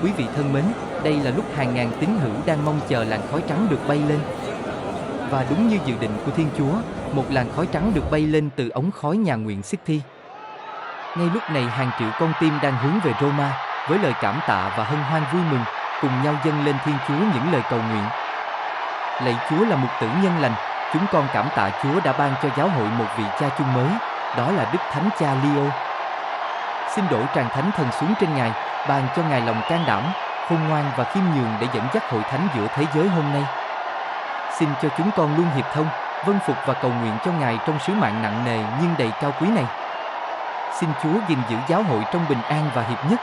Quý vị thân mến, đây là lúc hàng ngàn tín hữu đang mong chờ làn khói trắng được bay lên. Và đúng như dự định của Thiên Chúa, một làn khói trắng được bay lên từ ống khói nhà nguyện City. Ngay lúc này hàng triệu con tim đang hướng về Roma, với lời cảm tạ và hân hoan vui mừng, cùng nhau dâng lên Thiên Chúa những lời cầu nguyện. Lạy Chúa là mục tử nhân lành, chúng con cảm tạ Chúa đã ban cho giáo hội một vị cha chung mới, đó là Đức Thánh Cha Leo. Xin đổ tràng thánh thần xuống trên Ngài, ban cho Ngài lòng can đảm, khôn ngoan và khiêm nhường để dẫn dắt hội thánh giữa thế giới hôm nay. Xin cho chúng con luôn hiệp thông, vâng phục và cầu nguyện cho Ngài trong sứ mạng nặng nề nhưng đầy cao quý này. Xin Chúa gìn giữ giáo hội trong bình an và hiệp nhất.